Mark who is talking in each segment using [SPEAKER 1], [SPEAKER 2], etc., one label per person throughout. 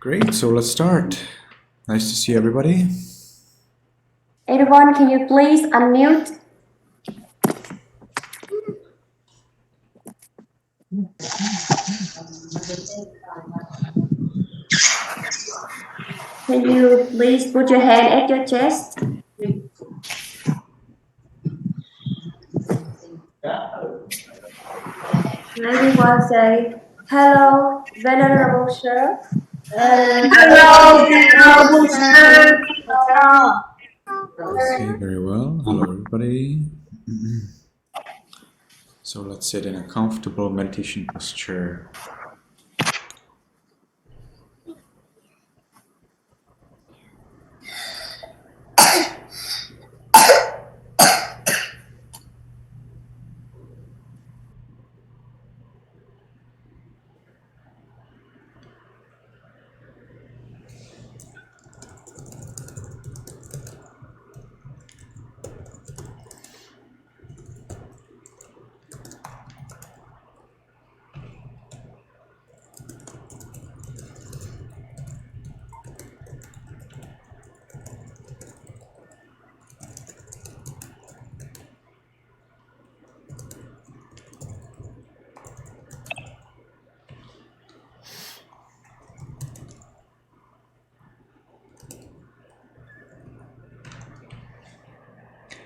[SPEAKER 1] Great, so let's start. Nice to see everybody.
[SPEAKER 2] Everyone, can you please unmute? Can you please put your hand at your chest? Everyone say, hello, Venerable Sir.
[SPEAKER 3] Hello, Venerable Sir.
[SPEAKER 1] Okay, very well. Hello, everybody. So let's sit in a comfortable meditation posture.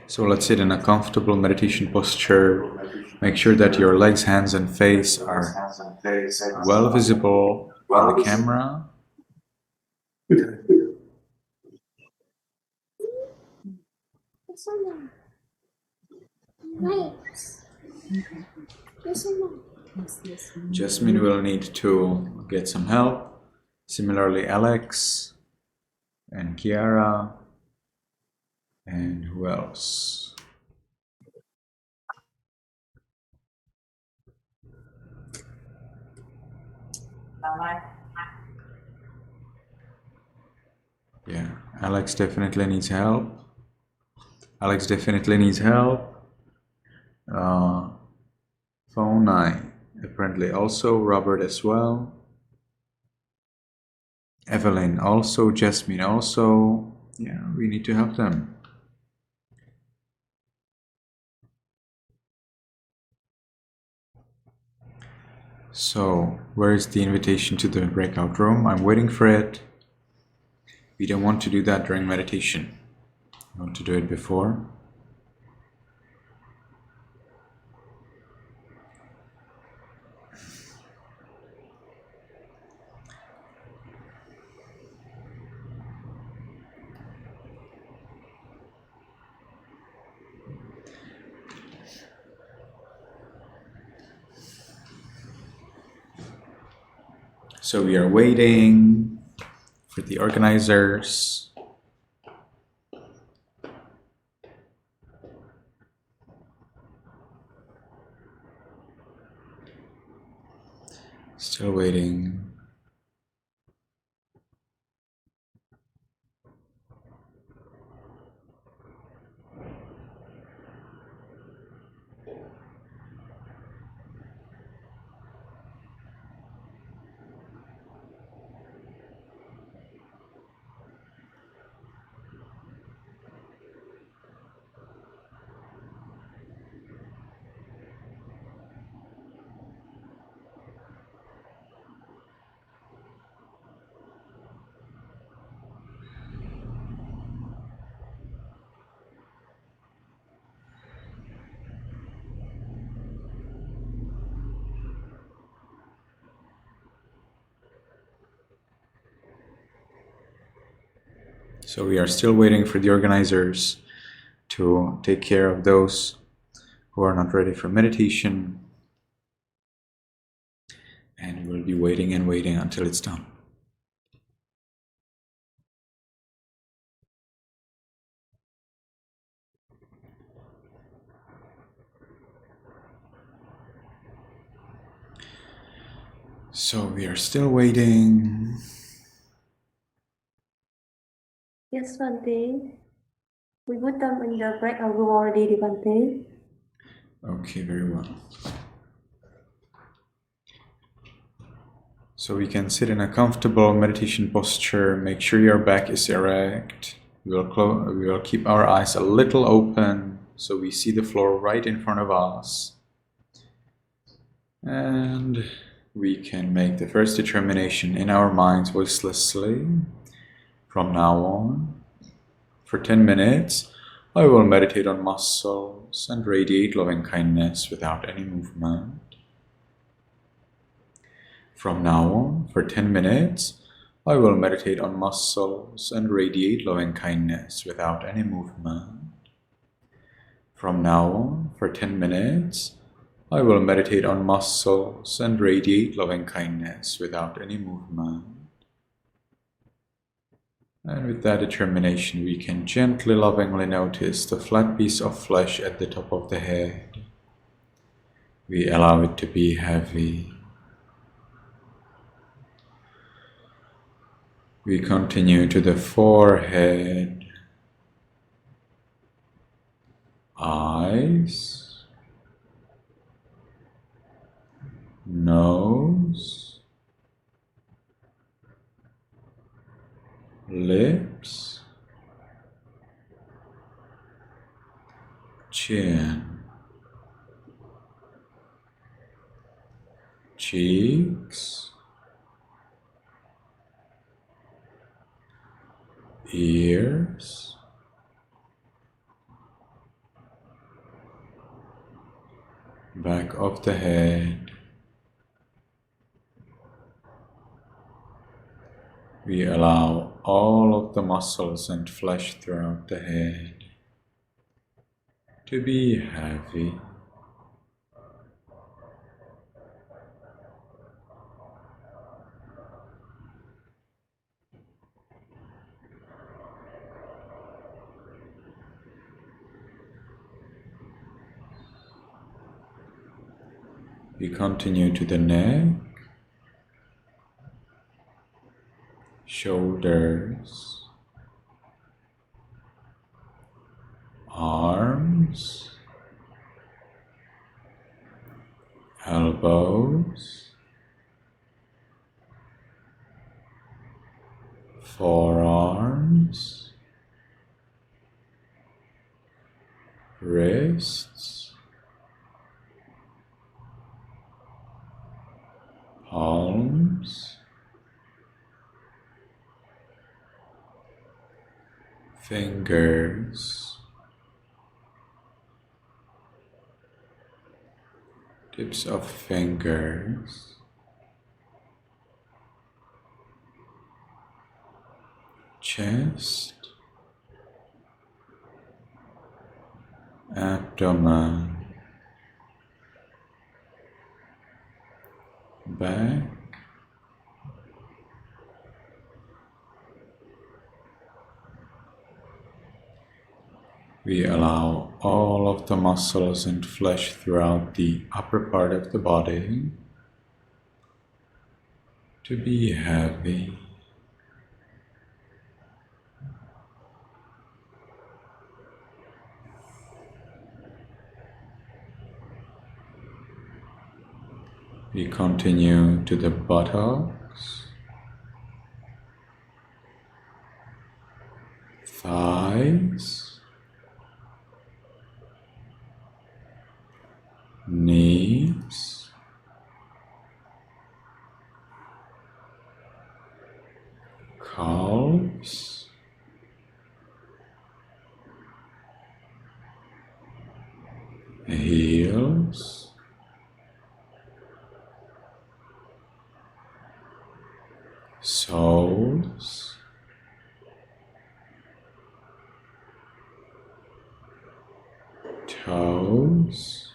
[SPEAKER 1] So let's sit in a comfortable meditation posture. Make sure that your legs, hands, and face are well visible in the camera. Jasmine will need to get some help. Similarly, Alex and Kiara. And who else? Yeah, Alex definitely needs help. Phone 9, apparently also. Robert as well. Evelyn also. Jasmine also. Yeah, we need to help them. So, where is the invitation to the breakout room? I'm waiting for it. We don't want to do that during meditation. We want to do it before. So we are waiting for the organizers. Still waiting. So we are still waiting for the organizers to take care of those who are not ready for meditation. And we'll be waiting and waiting until it's done. So we are still waiting.
[SPEAKER 2] Yes, Bhante. We put them in the breakout room already, Bhante.
[SPEAKER 1] Okay, very well. So we can sit in a comfortable meditation posture. Make sure your back is erect. We will keep our eyes a little open so we see the floor right in front of us. And we can make the first determination in our minds voicelessly. From now on, for 10 minutes, I will meditate on muscles and radiate loving kindness without any movement. From now on, for 10 minutes, I will meditate on muscles and radiate loving kindness without any movement. From now on, for 10 minutes, I will meditate on muscles and radiate loving kindness without any movement. And with that determination, we can gently, lovingly notice the flat piece of flesh at the top of the head. We allow it to be heavy. We continue to the forehead, eyes, nose, lips, chin, cheeks, ears, back of the head. We allow all of the muscles and flesh throughout the head to be heavy. We continue to the neck, shoulders, arms, elbows, forearms, wrists, palms, fingers, tips of fingers, chest, abdomen, back, we allow all of the muscles and flesh throughout the upper part of the body to be heavy. We continue to the buttocks, thighs, knees, calves, heels, soles, toes,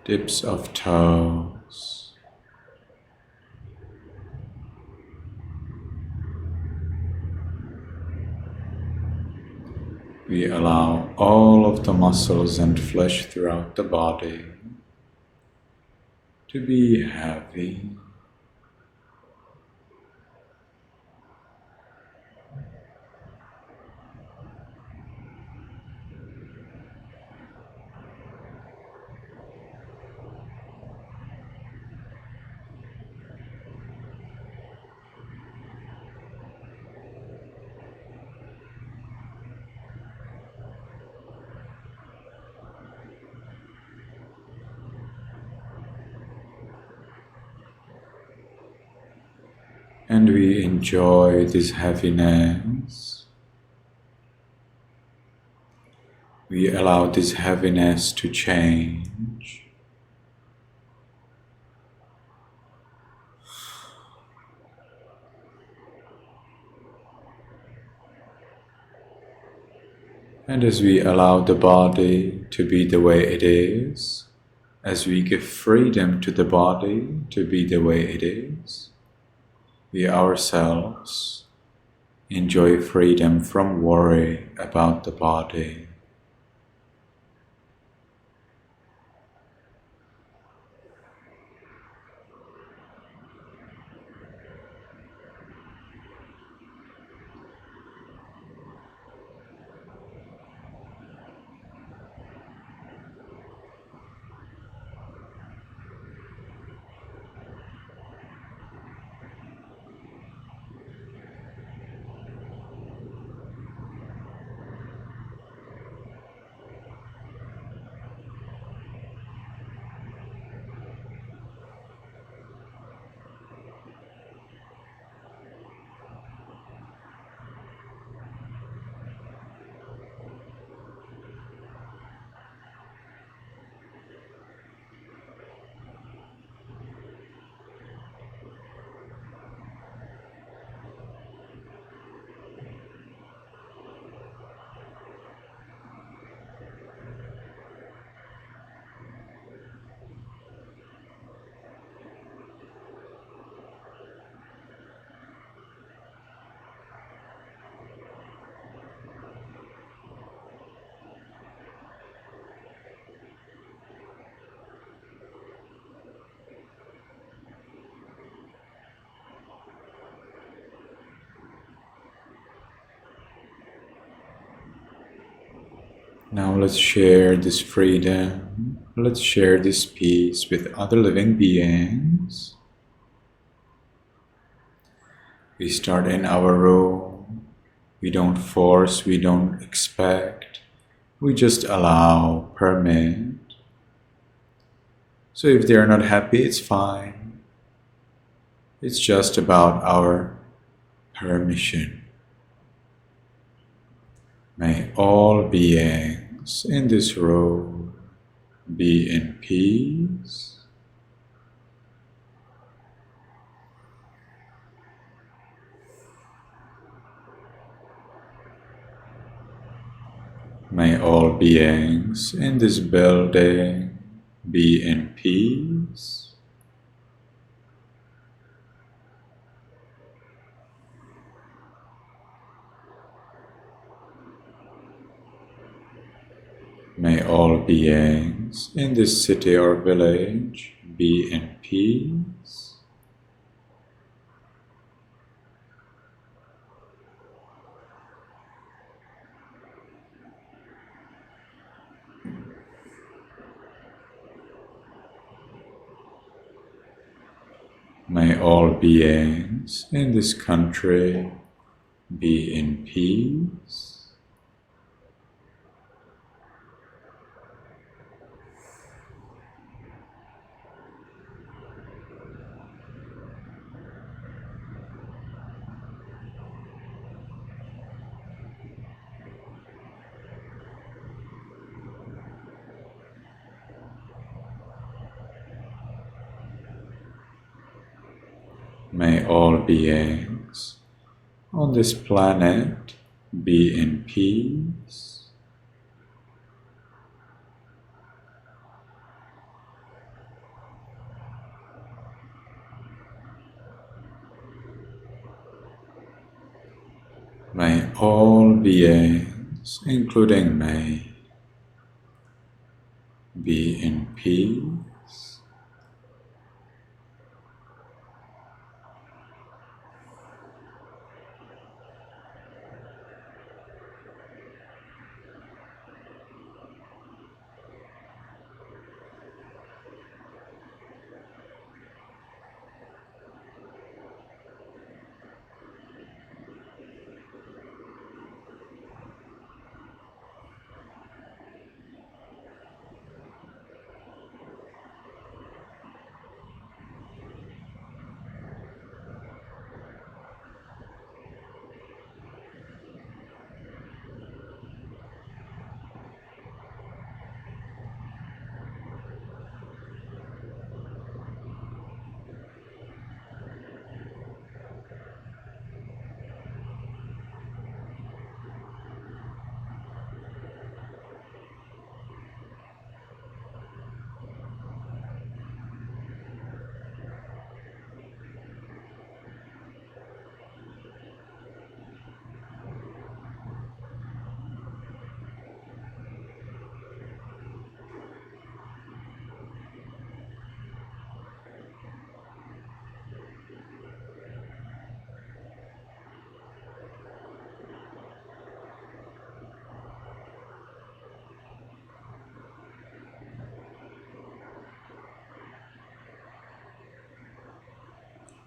[SPEAKER 1] tips of toes, we allow all of the muscles and flesh throughout the body to be heavy. and we enjoy this heaviness. We allow this heaviness to change. And as we allow the body to be the way it is, as we give freedom to the body to be the way it is, we ourselves enjoy freedom from worry about the body. Now let's share this freedom, let's share this peace with other living beings. We start in our room. We don't force, we don't expect. We just allow, permit. So if they're not happy, it's fine. It's just about our permission. May all beings in this room be in peace. May all beings in this building be in peace. May all beings in this city or village be in peace. May all beings in this country be in peace. May all beings on this planet be in peace. May all beings, including me, be in peace.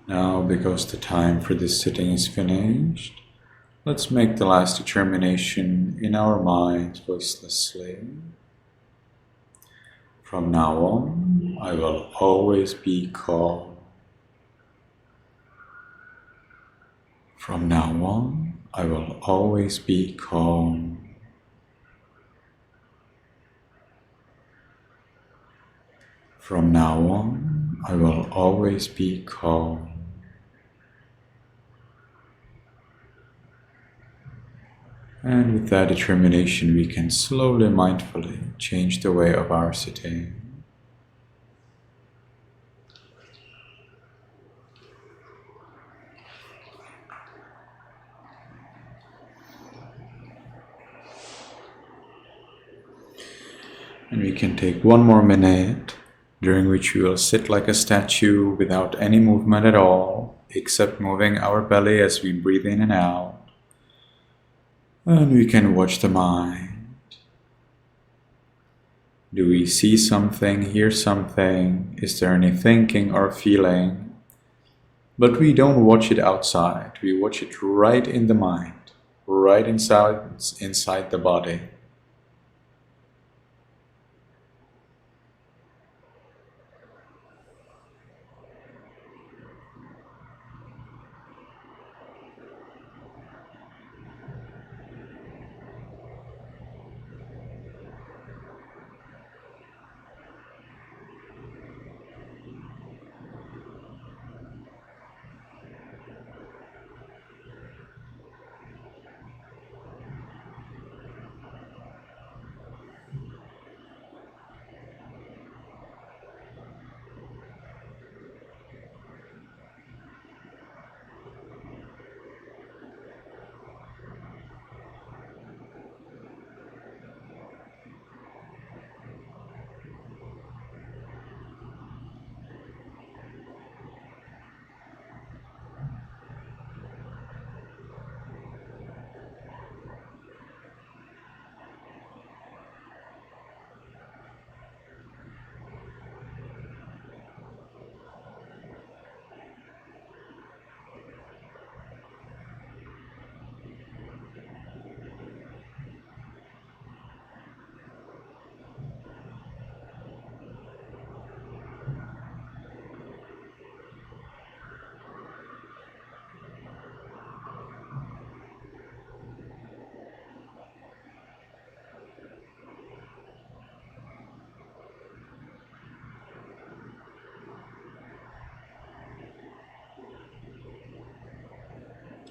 [SPEAKER 1] Now, because the time for this sitting is finished, let's make the last determination in our minds voicelessly. From now on, I will always be calm. From now on, I will always be calm. From now on, I will always be calm. And with that determination, we can slowly, mindfully change the way of our sitting. And we can take one more minute, during which we will sit like a statue without any movement at all, except moving our belly as we breathe in and out. And we can watch the mind. Do we see something, hear something? Is there any thinking or feeling? But we don't watch it outside. We watch it right in the mind, right inside the body.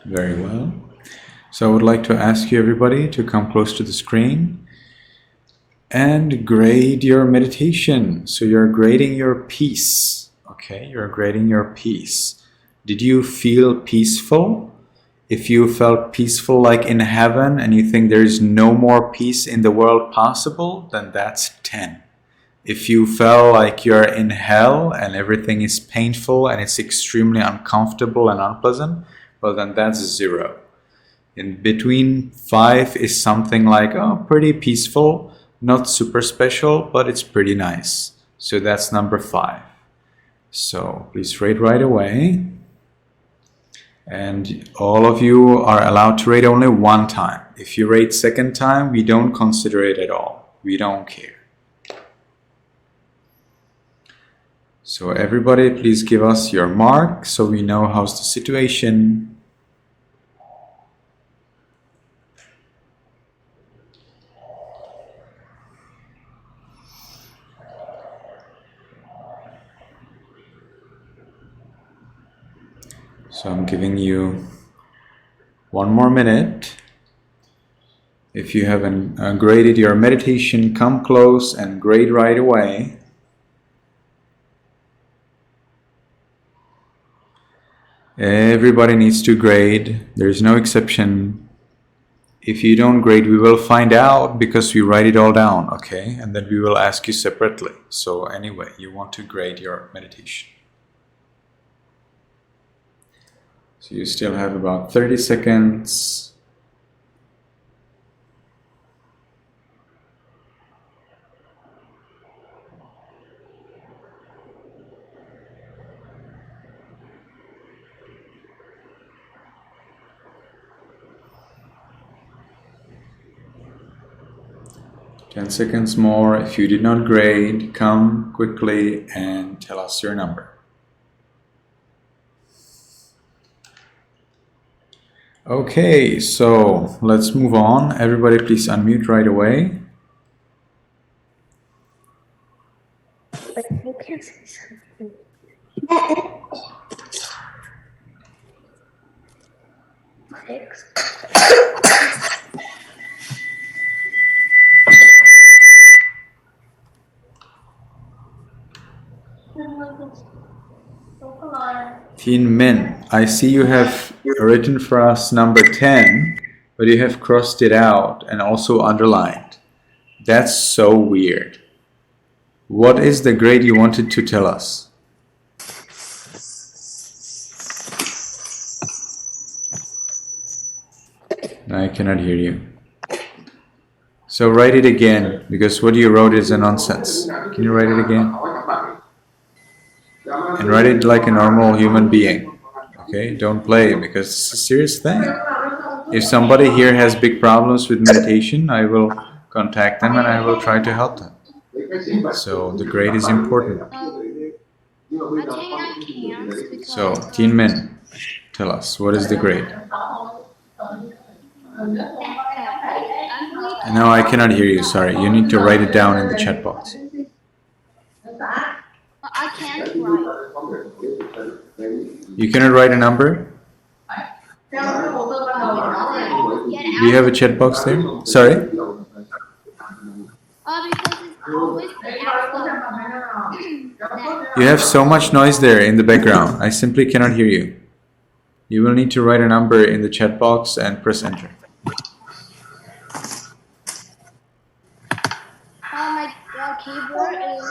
[SPEAKER 1] Very well. So I would like to ask you, everybody, to come close to the screen and grade your meditation. So you're grading your peace. Okay, you're grading your peace. Did you feel peaceful? If you felt peaceful like in heaven and you think there is no more peace in the world possible, then that's 10. If you felt like you're in hell and everything is painful and it's extremely uncomfortable and unpleasant, well, then that's 0. In between 5 is something like, oh, pretty peaceful, not super special, but it's pretty nice. So that's number 5. So please rate right away. And all of you are allowed to rate only 1 time. If you rate second time, we don't consider it at all. We don't care. So everybody, please give us your mark so we know how's the situation. So I'm giving you 1 more minute. If you haven't graded your meditation, come close and grade right away. Everybody needs to grade. There's no exception. If you don't grade, we will find out because we write it all down, okay? And then we will ask you separately. So anyway, you want to grade your meditation. So you still have about 30 seconds. 10 seconds more. If you did not grade, come quickly and tell us your number. Okay, so let's move on. Everybody please unmute right away.
[SPEAKER 2] But you can say something. Next.
[SPEAKER 1] Teen Min, I see you have written for us number 10, but you have crossed it out and also underlined. That's so weird. What is the grade you wanted to tell us? I cannot hear you. So write it again, because what you wrote is a nonsense. Can you write it again? And write it like a normal human being. Okay, don't play, because it's a serious thing. If somebody here has big problems with meditation, I will contact them and I will try to help them. So the grade is important. So, Teen Men, tell us, what is the grade? No, I cannot hear you, sorry. You need to write it down in the chat box.
[SPEAKER 3] I can't write.
[SPEAKER 1] You cannot write a number? Do you have a chat box there? Sorry?
[SPEAKER 3] Because it's always
[SPEAKER 1] You have so much noise there in the background. I simply cannot hear you. You will need to write a number in the chat box and press enter.
[SPEAKER 3] my keyboard is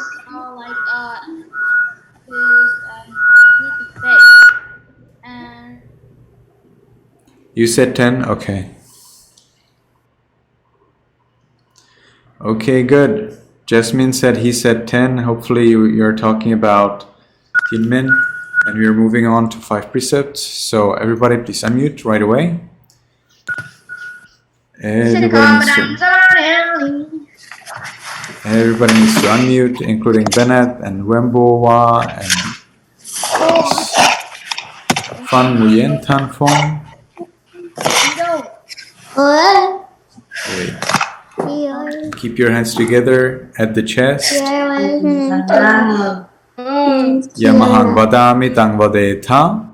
[SPEAKER 3] need to fix. And
[SPEAKER 1] You said 10? Okay. Okay, good. Jasmine said he said 10. Hopefully you're talking about Teen Min. And we're moving on to 5 precepts. So everybody please unmute right away. Everybody needs to unmute, including Bennett and Wembowa and Fan Nguyen Tan Phong. Wait. Keep your hands together at the chest. Yamahang vadami tang vadetha.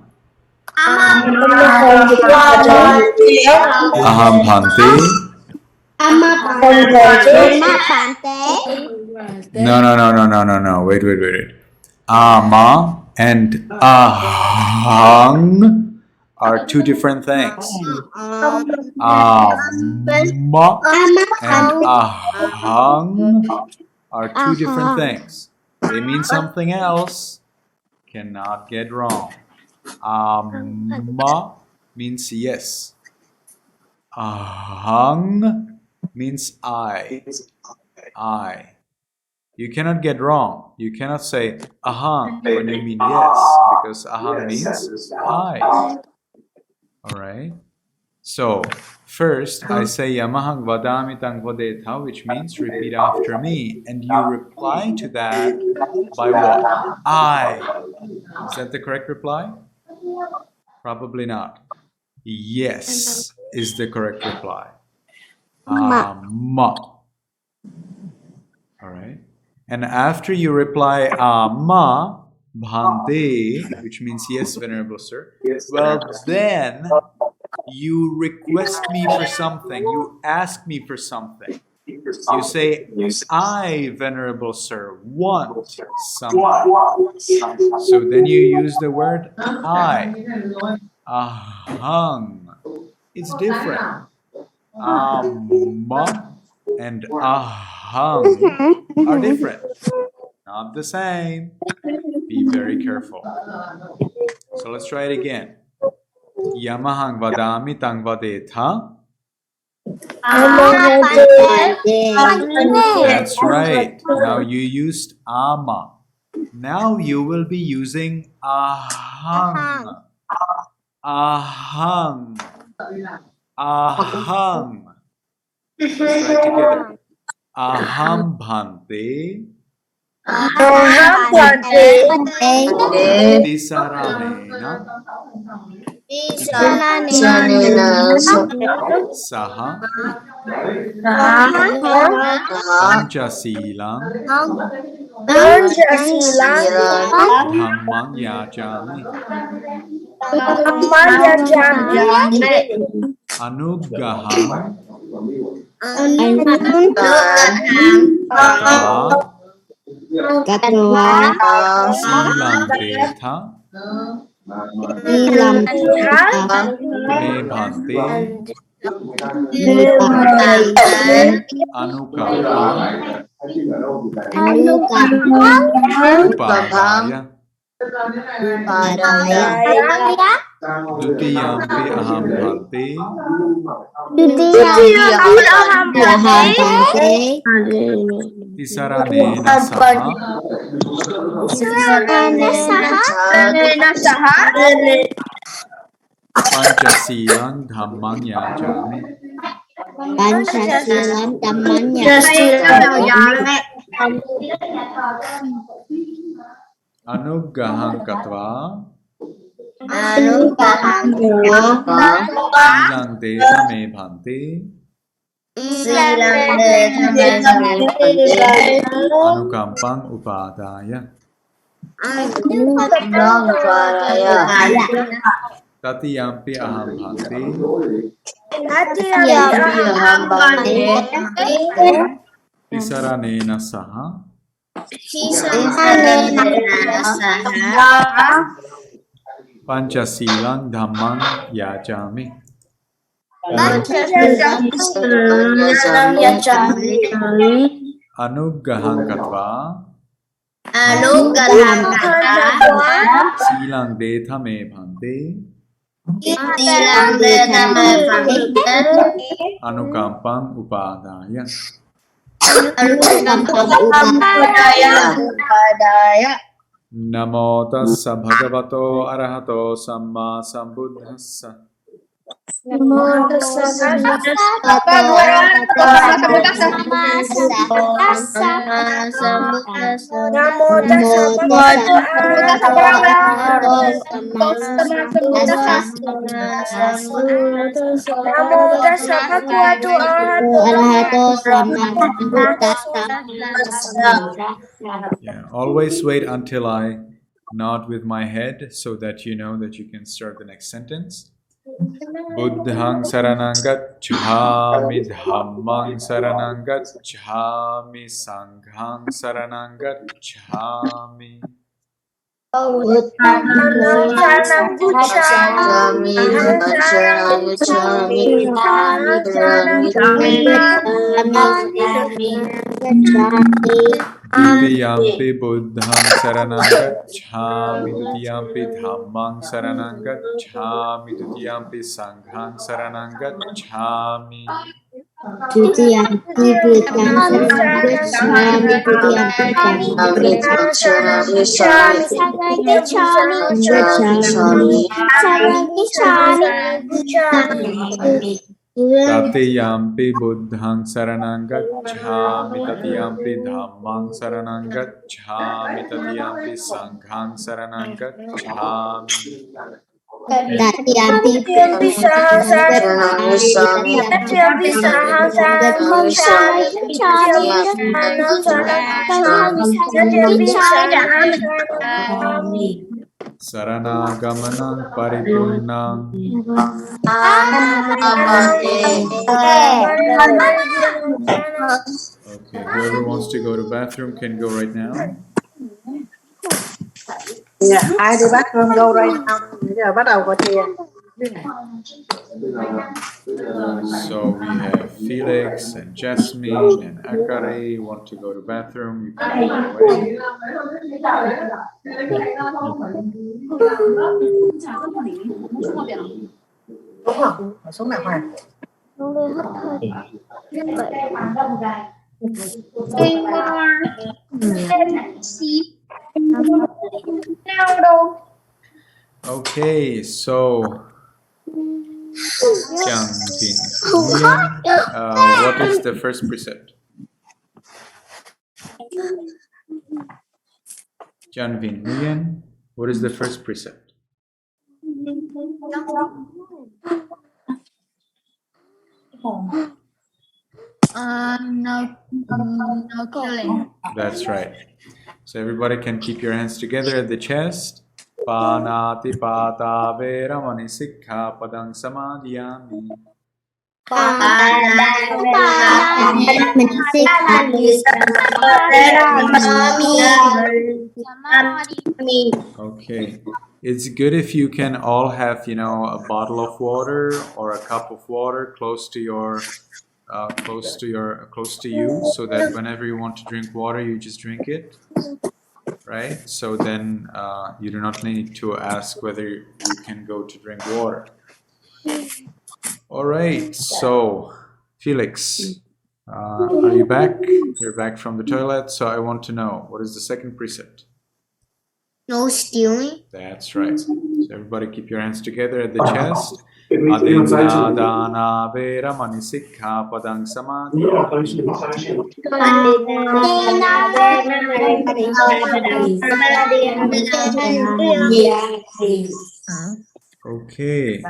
[SPEAKER 1] Aham bhanti. No. Wait. Ama and ahang are two different things. Ama and ahang are two different things. They mean something else. Cannot get wrong. Ama means yes. Ahang means I. You cannot get wrong. You cannot say ahang when you mean yes, because ahang means I. Alright? So, first I say Yamahang vadami tang vadetha, which means repeat after me. And you reply to that by what? I. Is that the correct reply? Probably not. Yes is the correct reply. Ma. Alright? And after you reply ma, bhante, which means yes, Venerable Sir, well then you request me for something, you ask me for something. You say, I, Venerable Sir, want something. So then you use the word I. Ahang. It's different. Amma and ahang are different. Not the same. Be very careful. So let's try it again. Yamahang vadami tang vadetha. That's right. Now you used ama. Now you will be using ahang. Ahang. Ahang. Let's try it together. Aham bhante tisaranena saha panchasilang dhammang yajami anuggaham katva silang tetha me bhante anukampam upadaya dutiyampi aham bhante tisaranena saha panchasilang dhammang yajami anuggaham katva silang tetha me bhante anukampam upadaya tatiyampi aham bhante tisaranena saha panchasilang dhammang yajami anuggaham katva silang tetha me bhante anukampam upadaya namo tassa bhagavato arahato samma sambuddhassa Yeah, always wait until I nod with my head so that you know that you can start the next sentence. Buddhang saranang gacchami, dhammang saranang gacchami, sanghang saranang gacchami. Dutiyampi buddhang saranang gacchami, dutiyampi dhammang saranang gacchami, dutiyampi sanghang saranang gacchami.
[SPEAKER 4] Dutiyampi buddhang saranang gacchami, dutiyampi dhammang gacchami.
[SPEAKER 1] Tatiyampi buddhang saranang gacchami, tatiyampi dhammang saranang gacchami, tatiyampi sanghang saranang gacchami.
[SPEAKER 4] Tatiyampi
[SPEAKER 1] Sarana-gamanang paripurnang. Okay, whoever wants to go to bathroom can go right now.
[SPEAKER 5] Yeah, ai đi bathroom go right now. Giờ bắt đầu có thiền.
[SPEAKER 1] So we have Felix and Jasmine and Akari want to go to bathroom. You can go away.
[SPEAKER 5] Đúng không? Xuống nào Hoàng.
[SPEAKER 1] Okay, so what is the first precept? Janvin Nguyen, what is the first precept?
[SPEAKER 3] No killing.
[SPEAKER 1] That's right. So everybody can keep your hands together at the chest. Panati pata veramani sikha padang samadhiyami. Okay. It's good if you can all have, a bottle of water or a cup of water close to you, so that whenever you want to drink water, you just drink it, right? So then you do not need to ask whether you can go to drink water. All right. So, Felix, are you back? You're back from the toilet. So I want to know, what is the second precept?
[SPEAKER 4] No stealing.
[SPEAKER 1] That's right. So everybody keep your hands together at the chest. Adinadana veramani sikha padang samadhiyami. Okay.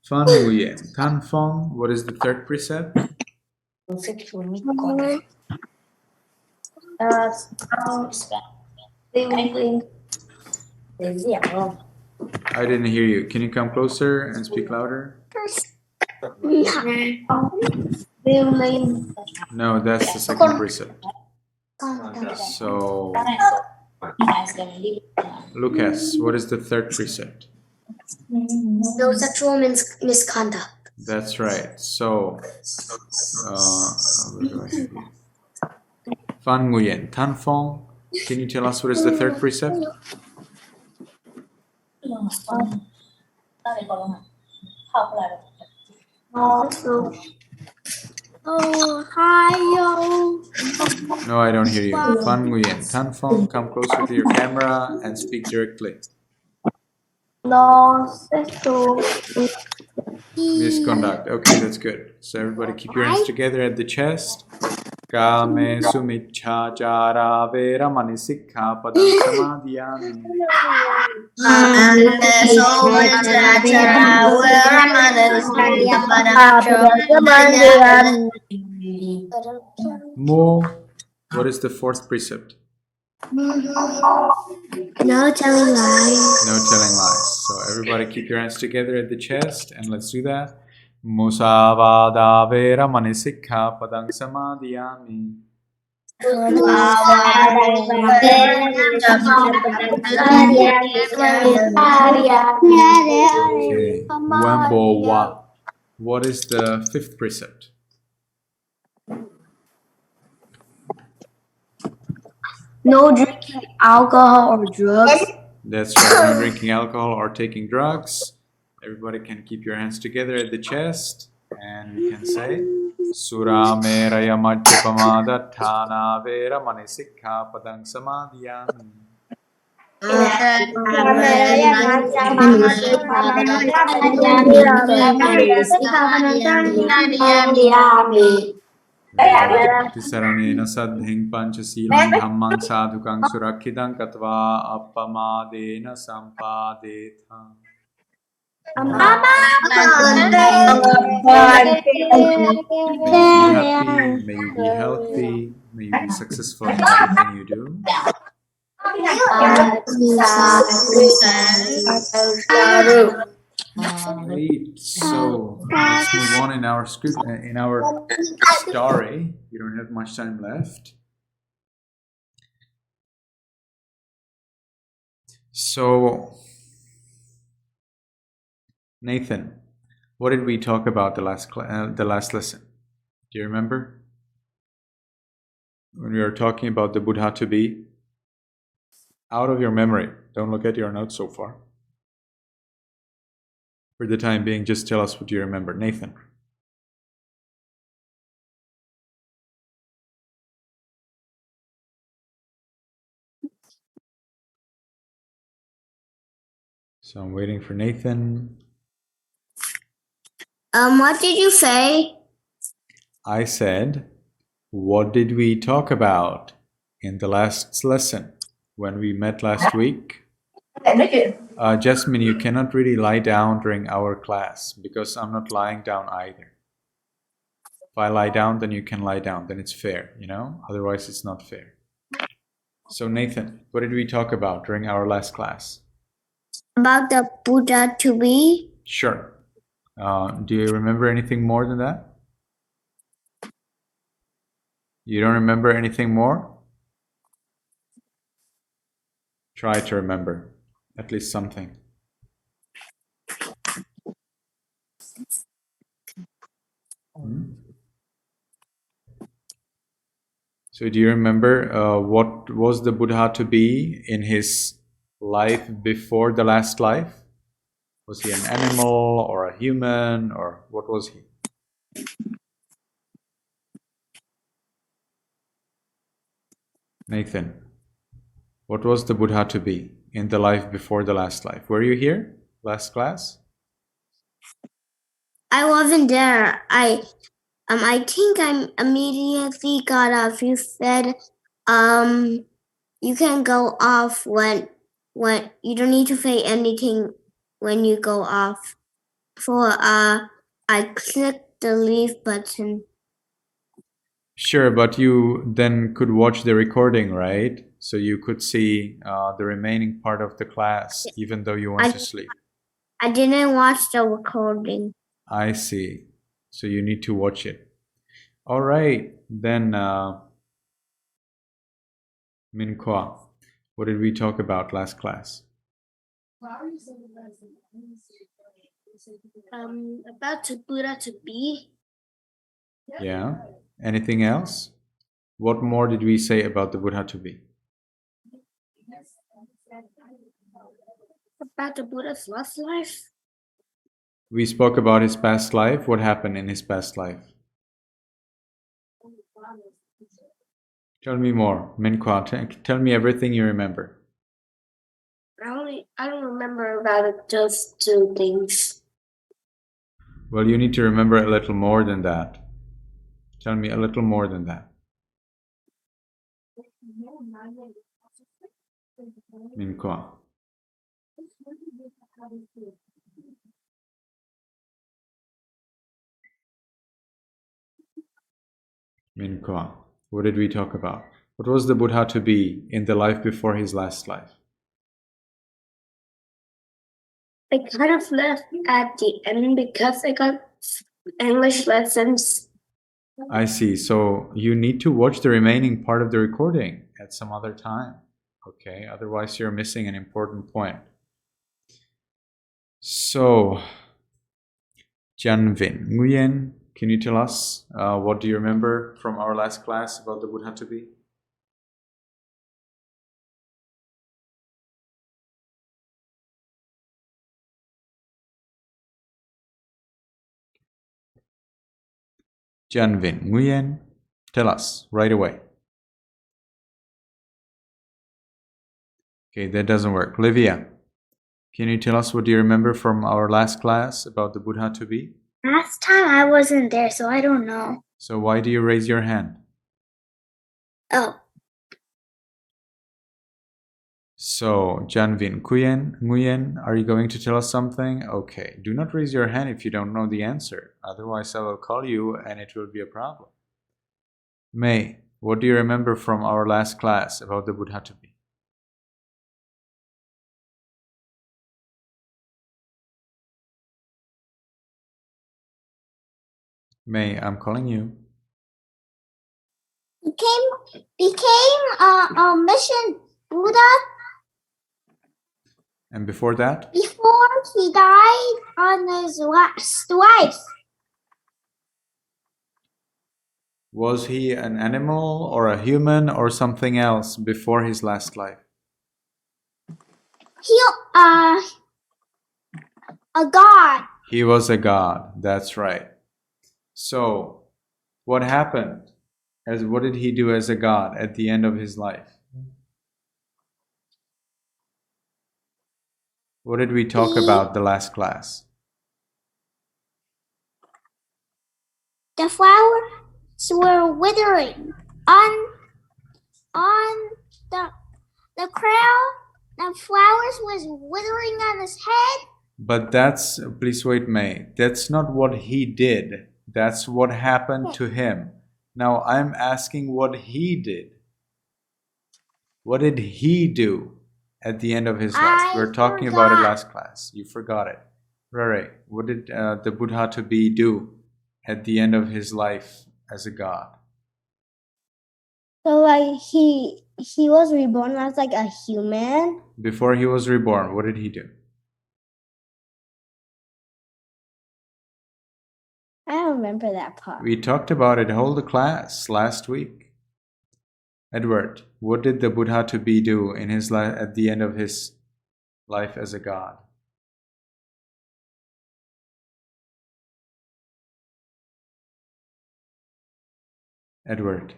[SPEAKER 1] Fan Nguyen. Tan Fong, what is the third precept? I didn't hear you. Can you come closer and speak louder? No, that's the second precept. So, Lucas, what is the third precept?
[SPEAKER 4] No sexual misconduct.
[SPEAKER 1] That's right. So, where do I have you? Fan Nguyen. Tan Fong, can you tell us what is the third precept? No, I don't hear you. Fan Nguyen. Tan Fong, come closer to your camera and speak directly.
[SPEAKER 2] No sexual
[SPEAKER 1] Misconduct. Okay, that's good. So everybody keep your hands together at the chest. Kame sumichhachara veramani sikha padang samadhiyami. Mo, what is the fourth precept?
[SPEAKER 4] No telling lies.
[SPEAKER 1] No telling lies. So everybody keep your hands together at the chest and let's do that. Musavada veramani sikha padang samadhiyami. Okay. Wembo wa. What is the fifth precept?
[SPEAKER 2] no drinking alcohol or drugs.
[SPEAKER 1] That's right. No drinking alcohol or taking drugs. Everybody can keep your hands together at the chest and you can say Sura meraya majjapamada thana vera mani sikha padang samadhiyami. Tisaranena sadhing panchasilang dhammang sadhukang surakhidang katva appamadena sampadetha. May you be healthy, may you be successful in everything you do. Great. So let's move on in our script, in our story. We don't have much time left. So, Nathan, what did we talk about the last lesson? Do you remember? When we were talking about the Buddha to be? Out of your memory. Don't look at your notes so far. For the time being, just tell us what you remember. Nathan. So I'm waiting for Nathan.
[SPEAKER 4] What did you say?
[SPEAKER 1] I said, what did we talk about in the last lesson when we met last week.
[SPEAKER 5] Nói chuyện.
[SPEAKER 1] Jasmine, you cannot really lie down during our class because I'm not lying down either. If I lie down, then you can lie down. Then it's fair, you know? Otherwise, it's not fair. So Nathan, what did we talk about during our last class?
[SPEAKER 4] About the Buddha to be.
[SPEAKER 1] Sure. Do you remember anything more than that? You don't remember anything more? Try to remember at least something. So do you remember what was the Buddha to be in his life before the last life? Was he an animal or a human, or what was he? Nathan, what was the Buddha to be in the life before the last life? Were you here last class?
[SPEAKER 4] I wasn't there. I think I immediately got off. You said you can go off when you don't need to say anything when you go off. So I clicked the leave button.
[SPEAKER 1] Sure, but you then could watch the recording, right? So you could see the remaining part of the class, even though you went to sleep.
[SPEAKER 4] I didn't watch the recording.
[SPEAKER 1] I see. So you need to watch it. All right, then Min Kwa, what did we talk about last class?
[SPEAKER 4] About the Buddha to be.
[SPEAKER 1] Yeah. Anything else? What more did we say about the Buddha to be?
[SPEAKER 4] About the Buddha's last life.
[SPEAKER 1] We spoke about his past life. What happened in his past life? Tell me more. Min Kwa, tell me everything you remember.
[SPEAKER 4] I don't remember about those two things.
[SPEAKER 1] Well, you need to remember a little more than that. Tell me a little more than that. Min Kwa. Min Kwa. What did we talk about? What was the Buddha to be in the life before his last life?
[SPEAKER 4] I kind of left at the end because I got English lessons.
[SPEAKER 1] I see. So you need to watch the remaining part of the recording at some other time. Okay, otherwise you're missing an important point. So, Janvin Nguyen, can you tell us what do you remember from our last class about the Buddha to be? Janvin Nguyen, tell us right away. Okay, that doesn't work. Livia, can you tell us what do you remember from our last class about the Buddha to be?
[SPEAKER 3] Last time I wasn't there, so I don't know.
[SPEAKER 1] So why do you raise your hand?
[SPEAKER 3] Oh.
[SPEAKER 1] So, Janvin Nguyen, are you going to tell us something? Okay, do not raise your hand if you don't know the answer. Otherwise, I will call you and it will be a problem. May, what do you remember from our last class about the Buddha to be? May, I'm calling you.
[SPEAKER 3] Became a mission Buddha
[SPEAKER 1] And before that?
[SPEAKER 3] before he died on his wife.
[SPEAKER 1] Was he an animal or a human or something else before his last life?
[SPEAKER 3] He a god.
[SPEAKER 1] He was a god, that's right. So, what happened? What did he do as a god at the end of his life? What did we talk about the last class?
[SPEAKER 3] The flowers were withering on the crown. The flowers was withering on his head.
[SPEAKER 1] But that's, please wait, May. That's not what he did. That's what happened to him. Now I'm asking what he did. What did he do at the end of his life? We were talking about it last class. You forgot it. Right. What did the Buddha to be do at the end of his life as a god?
[SPEAKER 4] So like he was reborn as like a human.
[SPEAKER 1] Before he was reborn, what did he do?
[SPEAKER 4] I don't remember that part.
[SPEAKER 1] We talked about it whole the class last week. Edward, what did the Buddha to be do in his life at the end of his life as a god? Edward.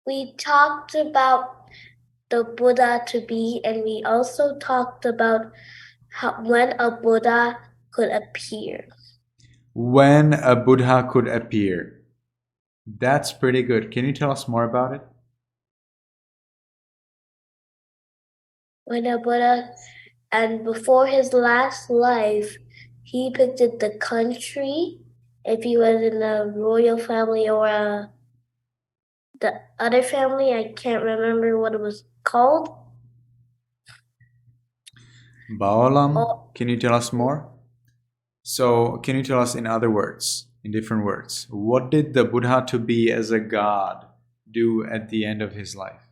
[SPEAKER 6] We talked about the Buddha to be, and we also talked about when a Buddha could appear.
[SPEAKER 1] When a Buddha could appear. That's pretty good. Can you tell us more about it?
[SPEAKER 6] When a Buddha, and before his last life, he picked the country, if he was in a royal family or the other family, I can't remember what it was called.
[SPEAKER 1] Baolam, can you tell us more? So, can you tell us in other words, in different words, what did the Buddha to be as a god do at the end of his life?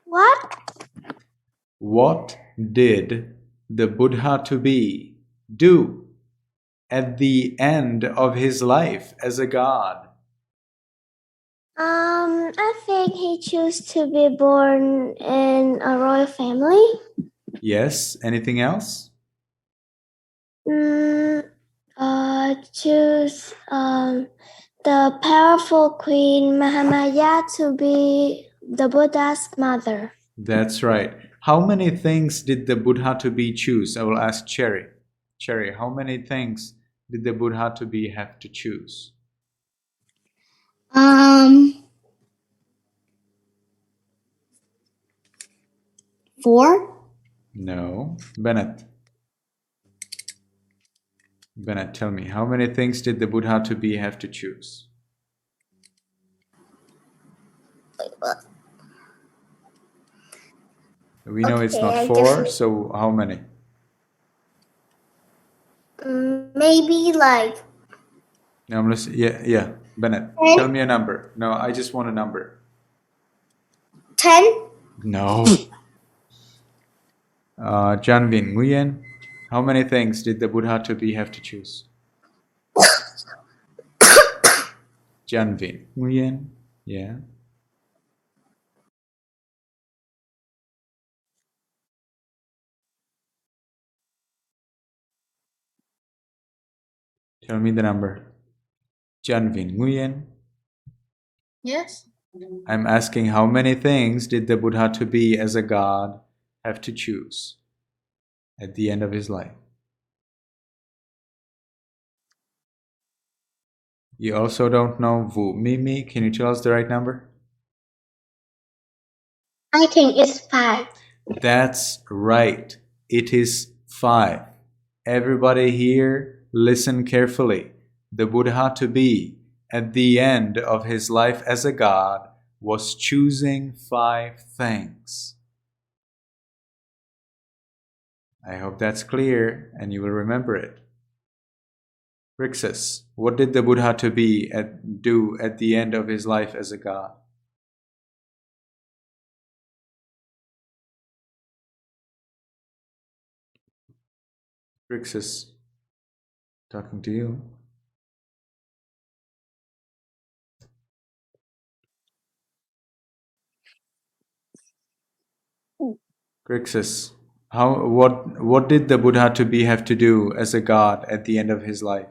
[SPEAKER 3] What?
[SPEAKER 1] What did the Buddha to be do at the end of his life as a god?
[SPEAKER 3] I think he chose to be born in a royal family.
[SPEAKER 1] Yes, anything else?
[SPEAKER 3] Choose the powerful Queen Mahamaya to be the Buddha's mother.
[SPEAKER 1] That's right. How many things did the Buddha to be choose? I will ask Cherry. Cherry, how many things did the Buddha to be have to choose?
[SPEAKER 4] 4.
[SPEAKER 1] No. Bennett. Bennett, tell me, how many things did the Buddha to be have to choose? We know it's not 4, so how many?
[SPEAKER 3] Maybe like
[SPEAKER 1] No, I'm listening. Yeah. Bennett,
[SPEAKER 3] 10?
[SPEAKER 1] tell me a number. No, I just want a number.
[SPEAKER 3] 10.
[SPEAKER 1] No. Janvin, Nguyen, how many things did the Buddha to be have to choose? Janvin, Nguyen, yeah. Tell me the number. Janvin, Nguyen.
[SPEAKER 5] Yes.
[SPEAKER 1] I'm asking how many things did the Buddha to be as a god have to choose at the end of his life? You also don't know Vu. Mimi, can you tell us the right number?
[SPEAKER 3] I think it's 5.
[SPEAKER 1] That's right. It is 5. Everybody here, listen carefully. The Buddha to be at the end of his life as a god was choosing 5 things. I hope that's clear and you will remember it. Rixus, what did the Buddha to be do at the end of his life as a god? Rixus, talking to you. Rixus, what did the Buddha to be have to do as a god at the end of his life?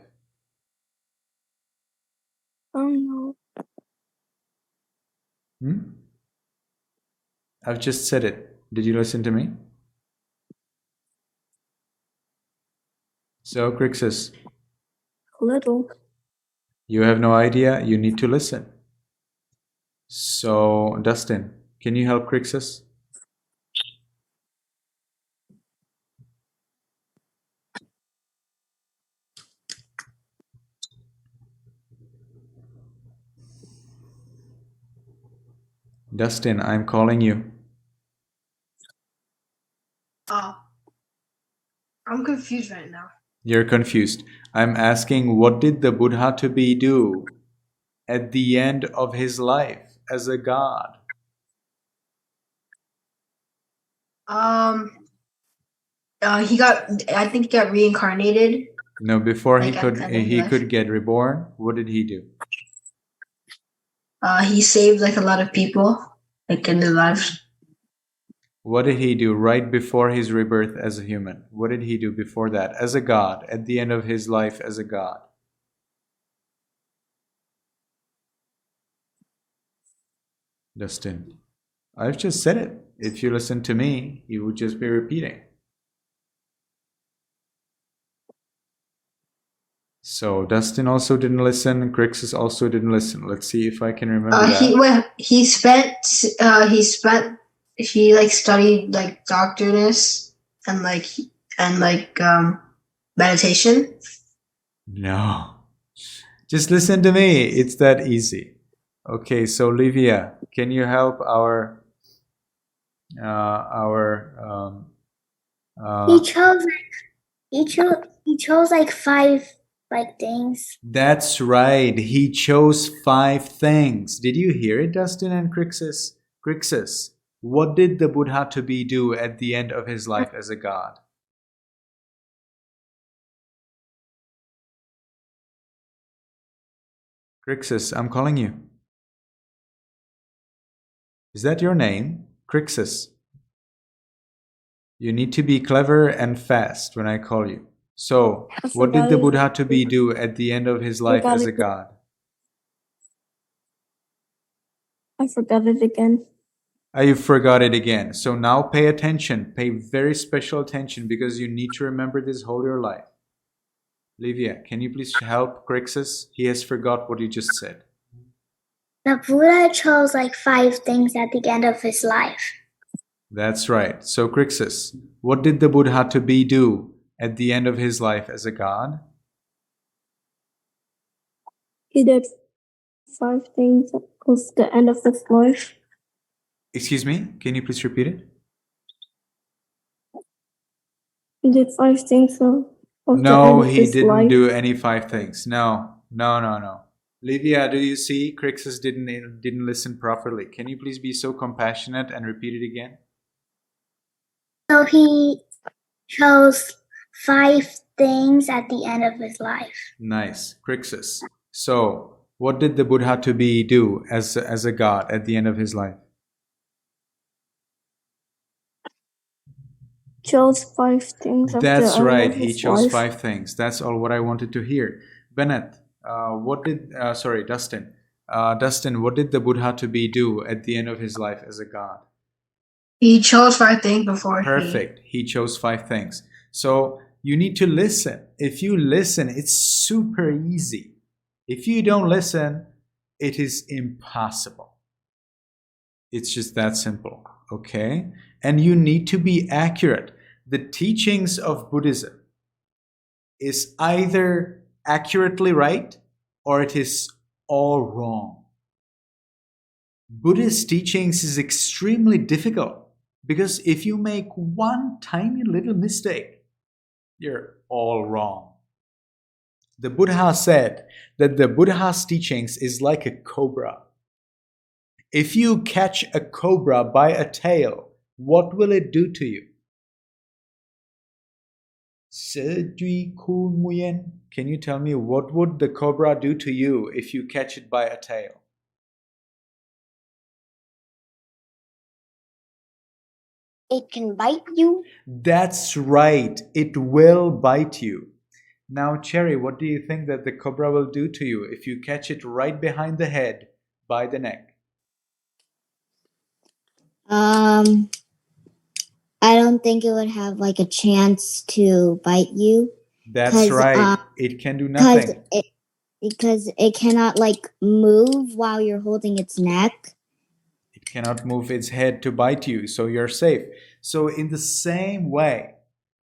[SPEAKER 3] Oh no.
[SPEAKER 1] I've just said it. Did you listen to me? So, Crixus,
[SPEAKER 2] A little.
[SPEAKER 1] You have no idea? You need to listen. So, Dustin, can you help Crixus? Dustin, I'm calling you.
[SPEAKER 5] I'm confused right now.
[SPEAKER 1] You're confused. I'm asking, what did the Buddha to be do at the end of his life as a god?
[SPEAKER 5] I think he got reincarnated.
[SPEAKER 1] No, before he
[SPEAKER 5] Like, at the end of
[SPEAKER 1] he
[SPEAKER 5] life.
[SPEAKER 1] could get reborn, what did he do?
[SPEAKER 5] He saved like a lot of people, like in their lives.
[SPEAKER 1] What did he do right before his rebirth as a human? What did he do before that as a god, at the end of his life as a god? Dustin, I've just said it. If you listen to me, you would just be repeating. So Dustin also didn't listen. Crixus also didn't listen. Let's see if I can remember that.
[SPEAKER 5] He like studied like doctorness and meditation.
[SPEAKER 1] No. Just listen to me. It's that easy. Okay, so Livia, can you help our
[SPEAKER 3] He chose like five like things.
[SPEAKER 1] That's right. He chose 5 things. Did you hear it, Dustin and Crixus? Crixus, what did the Buddha to be do at the end of his life as a god? Crixus, I'm calling you. Is that your name? Crixus. You need to be clever and fast when I call you. So, what did the Buddha to be do at the end of his life as a god?
[SPEAKER 2] I forgot it again.
[SPEAKER 1] You forgot it again. So now pay attention. Pay very special attention because you need to remember this whole your life. Livia, can you please help Crixus? He has forgot what you just said.
[SPEAKER 3] The Buddha chose like five things at the end of his life.
[SPEAKER 1] That's right. So Crixus, what did the Buddha to be do at the end of his life as a god?
[SPEAKER 2] He did 5 things at the end of his life.
[SPEAKER 1] Excuse me? Can you please repeat it?
[SPEAKER 2] He did 5 things of the end
[SPEAKER 1] No,
[SPEAKER 2] of
[SPEAKER 1] he
[SPEAKER 2] his
[SPEAKER 1] didn't
[SPEAKER 2] life.
[SPEAKER 1] do any 5 things. No. Livia, do you see? Crixus didn't listen properly. Can you please be so compassionate and repeat it again?
[SPEAKER 3] So he chose five things at the end of his life.
[SPEAKER 1] Nice. Crixus. So, what did the Buddha to be do as a god at the end of his life?
[SPEAKER 2] Chose 5 things of
[SPEAKER 1] That's
[SPEAKER 2] the
[SPEAKER 1] right.
[SPEAKER 2] end of
[SPEAKER 1] He
[SPEAKER 2] his
[SPEAKER 1] chose
[SPEAKER 2] life.
[SPEAKER 1] 5 things. That's all what I wanted to hear. Bennett, Dustin. Dustin, what did the Buddha to be do at the end of his life as a god?
[SPEAKER 5] He chose 5 things before.
[SPEAKER 1] Perfect. He chose 5 things. So you need to listen. If you listen, it's super easy. If you don't listen, it is impossible. It's just that simple. Okay? And you need to be accurate. The teachings of Buddhism is either accurately right or it is all wrong. Buddhist teachings is extremely difficult because if you make one tiny little mistake, you're all wrong. The Buddha said that the Buddha's teachings is like a cobra. If you catch a cobra by a tail, what will it do to you? Can you tell me what would the cobra do to you if you catch it by a tail?
[SPEAKER 3] It can bite you.
[SPEAKER 1] That's right. It will bite you. Now, Cherry, what do you think that the cobra will do to you if you catch it right behind the head by the neck?
[SPEAKER 4] I don't think it would have like a chance to bite you.
[SPEAKER 1] That's right. It can do
[SPEAKER 4] Because
[SPEAKER 1] nothing.
[SPEAKER 4] it cannot like move while you're holding its neck.
[SPEAKER 1] It cannot move its head to bite you, so you're safe. So in the same way,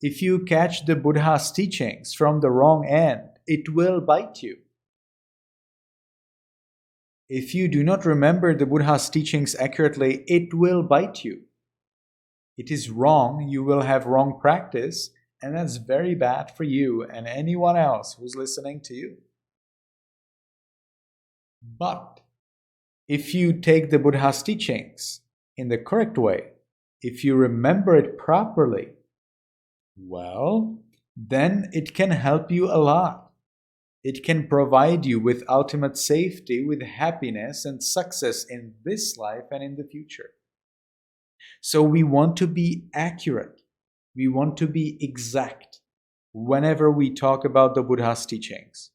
[SPEAKER 1] if you catch the Buddha's teachings from the wrong end, it will bite you. If you do not remember the Buddha's teachings accurately, it will bite you. It is wrong, you will have wrong practice, and that's very bad for you and anyone else who's listening to you. But if you take the Buddha's teachings in the correct way, if you remember it properly, well, then it can help you a lot. It can provide you with ultimate safety, with happiness and success in this life and in the future. So we want to be accurate. We want to be exact whenever we talk about the Buddha's teachings.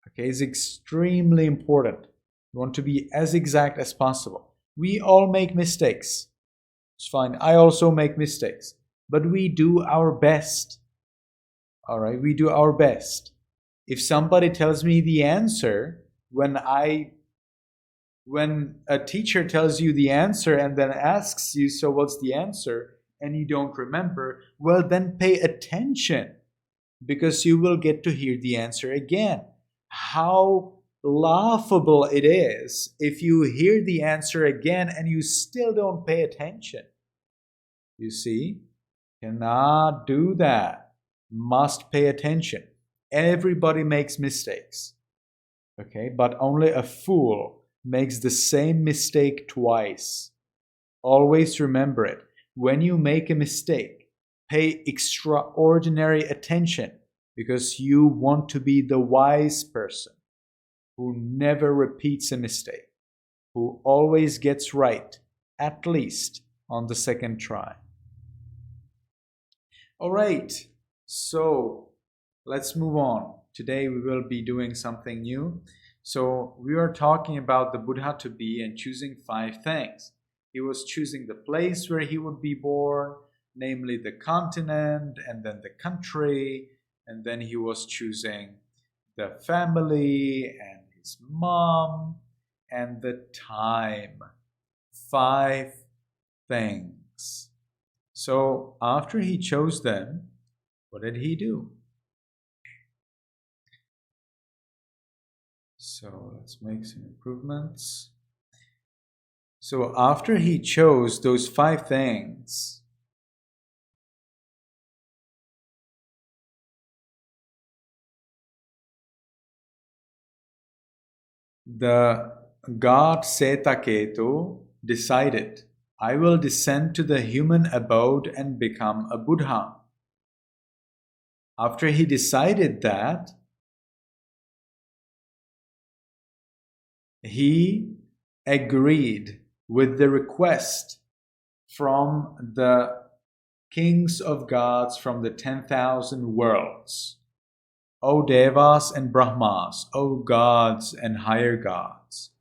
[SPEAKER 1] Okay, it's extremely important. We want to be as exact as possible. We all make mistakes. It's fine. I also make mistakes. But we do our best. All right, we do our best. If somebody tells me the answer, when a teacher tells you the answer and then asks you, so what's the answer? And you don't remember, well, then pay attention, because you will get to hear the answer again. How laughable it is if you hear the answer again and you still don't pay attention. You see? Cannot do that. Must pay attention. Everybody makes mistakes. Okay? But only a fool makes the same mistake twice. Always remember it. When you make a mistake, pay extraordinary attention, because you want to be the wise person who never repeats a mistake, who always gets right, at least on the second try. All right, so let's move on. Today we will be doing something new. So we are talking about the Buddha to be and choosing 5 things. He was choosing the place where he would be born, namely the continent, and then the country, and then he was choosing the family and his mom and the time. 5 things. So after he chose them, what did he do? So let's make some improvements. So after he chose those 5 things, the god Setaketu decided, I will descend to the human abode and become a Buddha. After he decided that, he agreed with the request from the kings of gods from the 10,000 worlds. O Devas and Brahmas, O gods and higher gods,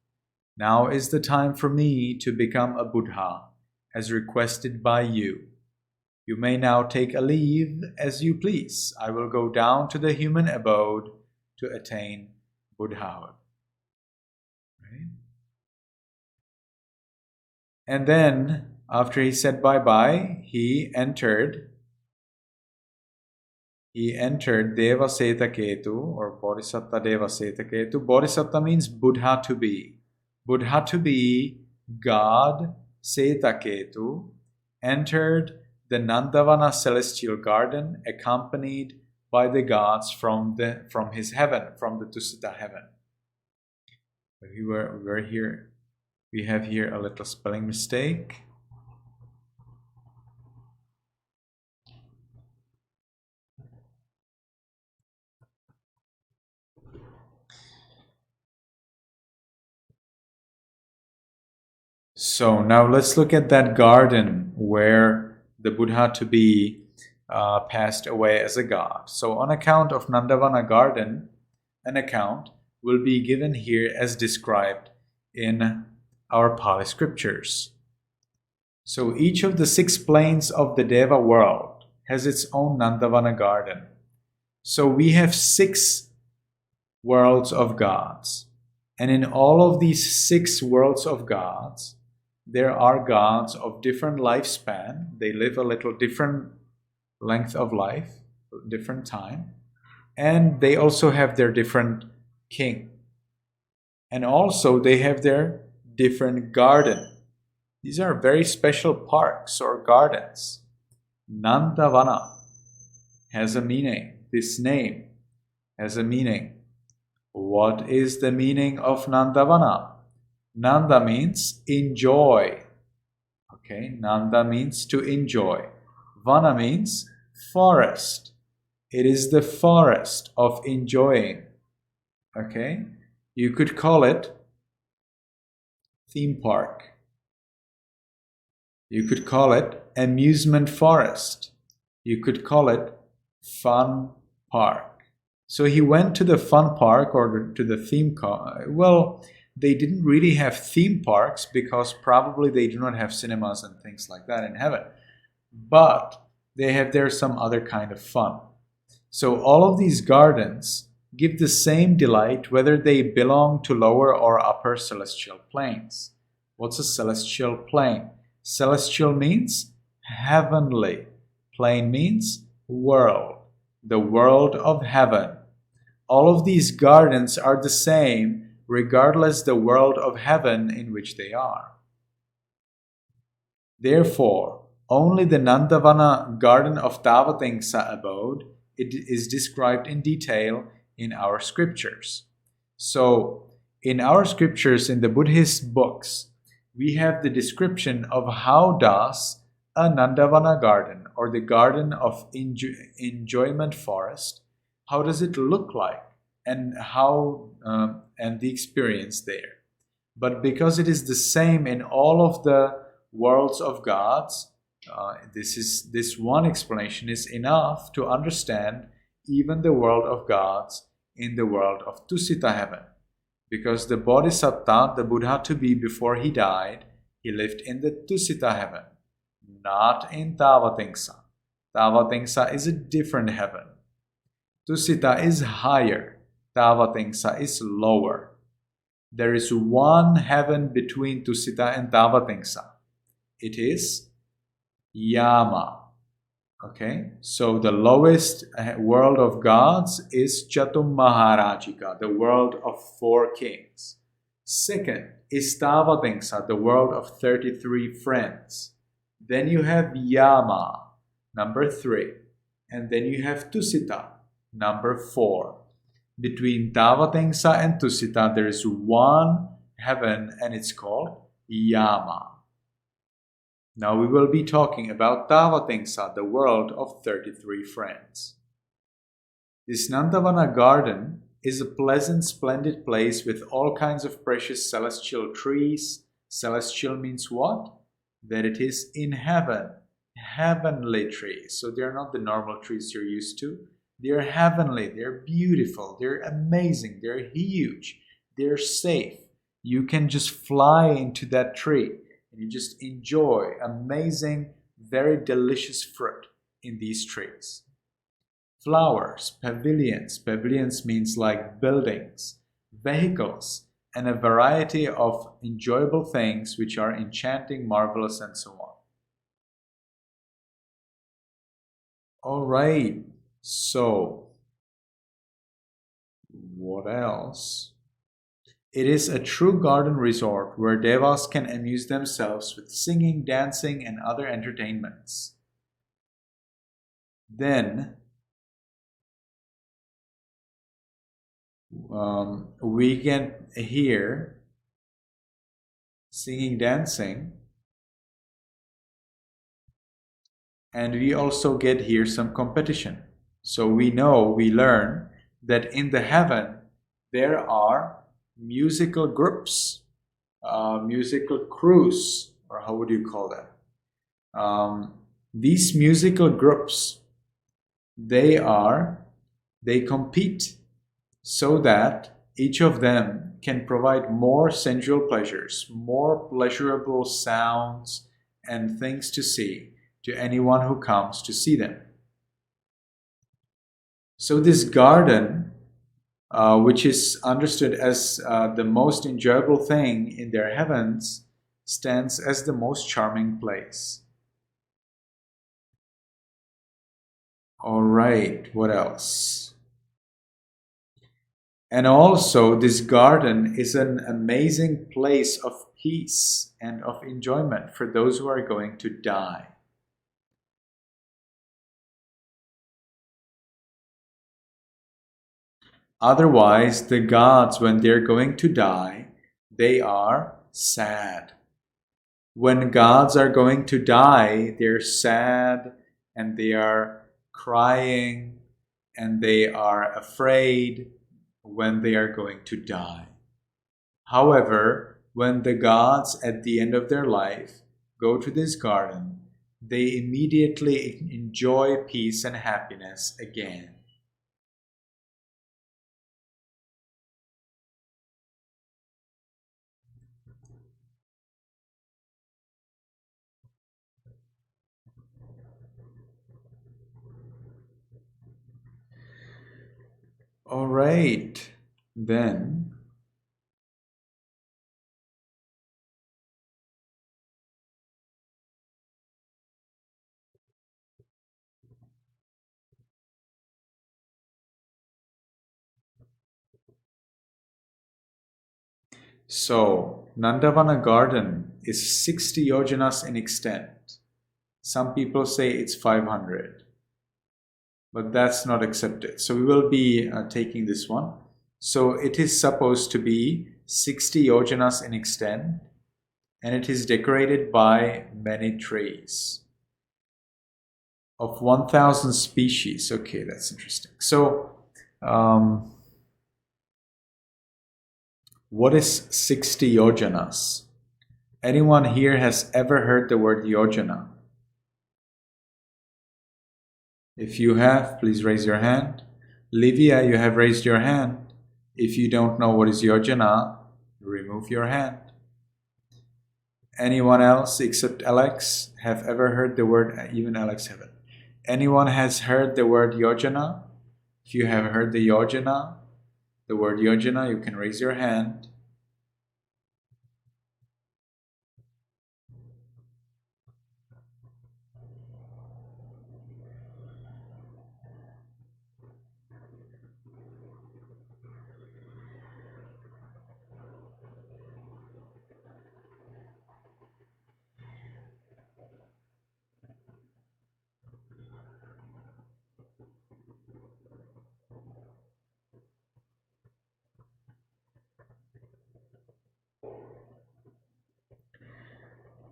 [SPEAKER 1] now is the time for me to become a Buddha, as requested by you. You may now take a leave as you please. I will go down to the human abode to attain Buddhahood. Right? And then, after he said bye-bye, he entered Deva Setaketu, or Bodhisattva Deva Setaketu. Bodhisattva means Buddha to be. Buddha to be, God Setaketu, entered the Nandavana celestial garden, accompanied by the gods from his heaven, from the Tusita heaven. We're here. We have here a little spelling mistake. So now let's look at that garden where the Buddha to be passed away as a god. So on account of Nandavana garden, an account will be given here as described in our Pali scriptures. So each of the 6 planes of the Deva world has its own Nandavana garden. So we have 6 worlds of gods. And in all of these 6 worlds of gods, there are gods of different lifespan. They live a little different length of life, different time. And they also have their different king. And also they have their different garden. These are very special parks or gardens. Nandavana has a meaning. This name has a meaning. What is the meaning of Nandavana? Nanda means enjoy. Okay, Nanda means to enjoy. Vana means forest. It is the forest of enjoying. Okay, you could call it theme park. You could call it amusement forest. You could call it fun park. So he went to the fun park or to the theme park. Well, they didn't really have theme parks because probably they do not have cinemas and things like that in heaven. But they have there some other kind of fun. So all of these gardens give the same delight whether they belong to lower or upper celestial planes. What's a celestial plane? Celestial means heavenly. Plane means world. The world of heaven. All of these gardens are the same regardless the world of heaven in which they are. Therefore, only the Nandavana garden of Tavatimsa abode it is described in detail in our scriptures. So, in our scriptures, in the Buddhist books, we have the description of how does a Nandavana garden or the garden of enjoyment forest, how does it look like and how and the experience there. But because it is the same in all of the worlds of gods, this one explanation is enough to understand even the world of gods in the world of Tusita heaven. Because the Bodhisattva, the Buddha to be before he died, he lived in the Tusita heaven, not in Tavatimsa. Tavatimsa is a different heaven. Tusita is higher. Tavatimsa is lower. There is one heaven between Tusita and Tavatimsa. It is Yama. Okay, so the lowest world of gods is Chatum Maharajika, the world of 4 kings. Second is Tavatimsa, the world of 33 friends. Then you have Yama, number 3. And then you have Tusita, number 4. Between Tavatimsa and Tusita, there is one heaven and it's called Yama. Now we will be talking about Tavatimsa, the world of 33 friends. This Nandavana garden is a pleasant, splendid place with all kinds of precious celestial trees. Celestial means what? That it is in heaven. Heavenly trees. So they are not the normal trees you're used to. They're heavenly, they're beautiful, they're amazing, they're huge, they're safe. You can just fly into that tree and you just enjoy amazing, very delicious fruit in these trees. Flowers, pavilions. Pavilions means like buildings, vehicles, and a variety of enjoyable things which are enchanting, marvelous, and so on. All right. So, what else? It is a true garden resort where devas can amuse themselves with singing, dancing, and other entertainments. Then, we can hear singing, dancing, and we also get here some competition. So we learn that in the heaven there are musical groups, musical crews, or how would you call that? These musical groups, they compete so that each of them can provide more sensual pleasures, more pleasurable sounds and things to see to anyone who comes to see them. So this garden, which is understood as the most enjoyable thing in their heavens, stands as the most charming place. All right, what else? And also, this garden is an amazing place of peace and of enjoyment for those who are going to die. Otherwise, the gods, when they're going to die, they are sad. When gods are going to die, they're sad and they are crying and they are afraid when they are going to die. However, when the gods at the end of their life go to this garden, they immediately enjoy peace and happiness again. All right, then. So, Nandavana garden is 60 yojanas in extent. Some people say it's 500, but that's not accepted. So we will be taking this one. So it is supposed to be 60 yojanas in extent, and it is decorated by many trees of 1,000 species. Okay, that's interesting. So, what is 60 yojanas? Anyone here has ever heard the word yojana? If you have, please raise your hand. Livia, you have raised your hand. If you don't know what is yojana, remove your hand. Anyone else except Alex have ever heard the word, even Alex haven't. Anyone has heard the word yojana? If you have heard the word yojana, you can raise your hand.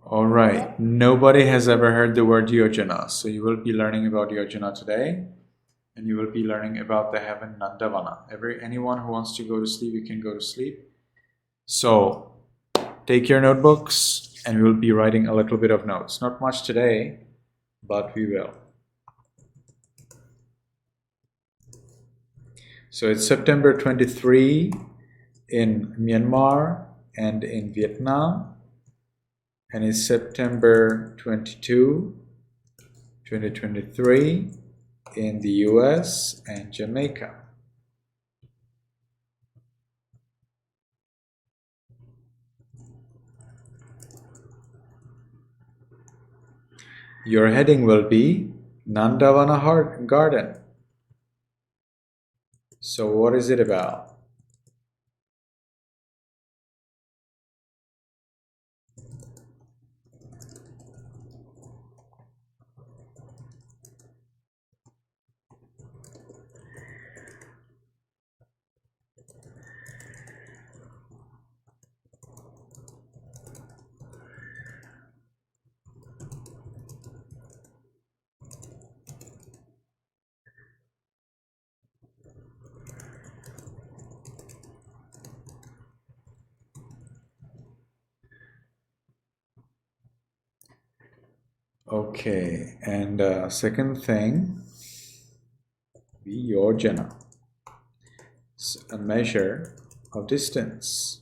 [SPEAKER 1] All right, nobody has ever heard the word yojana. So you will be learning about yojana today, and you will be learning about the heaven Nandavana. Anyone who wants to go to sleep, you can go to sleep. So take your notebooks, and we'll be writing a little bit of notes. Not much today, but we will. So it's September 23 in Myanmar and in Vietnam, and it's September 22, 2023 in the US and Jamaica. Your heading will be Nandavana Garden. So what is it about? Okay, and second thing, the Yojana. It's a measure of distance.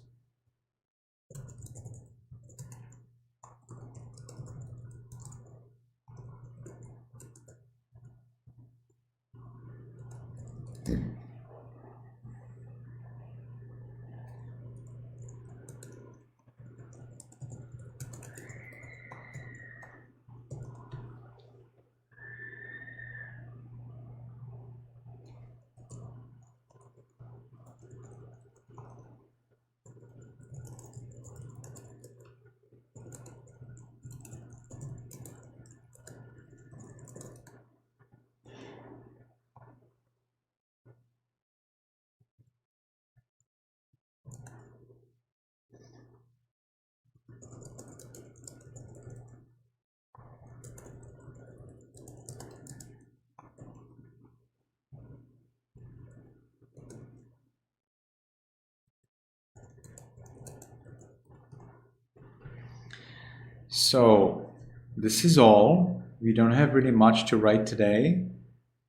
[SPEAKER 1] So this is all. We don't have really much to write today,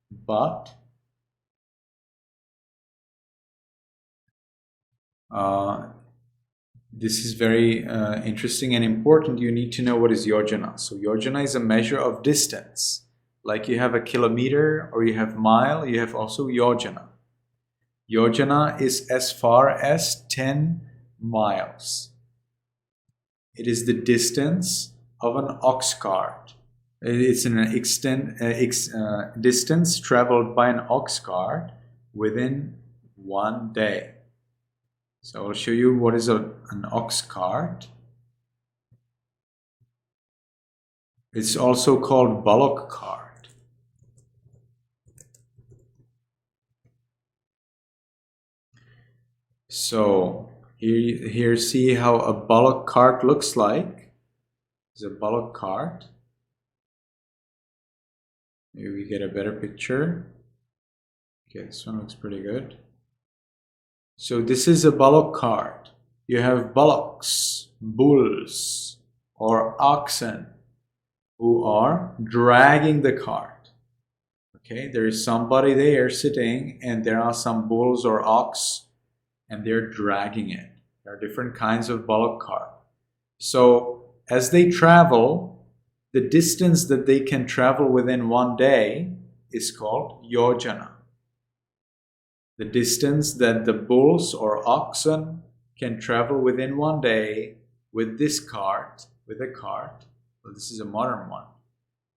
[SPEAKER 1] but this is very interesting and important. You need to know what is Yojana. So Yojana is a measure of distance. Like you have a kilometer or you have mile, you have also Yojana. Yojana is as far as 10 miles. It is the distance of an ox cart. It's an distance traveled by an ox cart within 1 day. So I'll show you what is an ox cart. It's also called bullock cart. So here see how a bullock cart looks like. It's a bullock cart. Maybe we get a better picture. Okay, this one looks pretty good. So this is a bullock cart. You have bullocks, bulls, or oxen who are dragging the cart. Okay, there is somebody there sitting, and there are some bulls or ox, and they're dragging it. There are different kinds of bullock cart. So as they travel, the distance that they can travel within 1 day is called Yojana. The distance that the bulls or oxen can travel within 1 day with this cart, with a cart. Well, this is a modern one.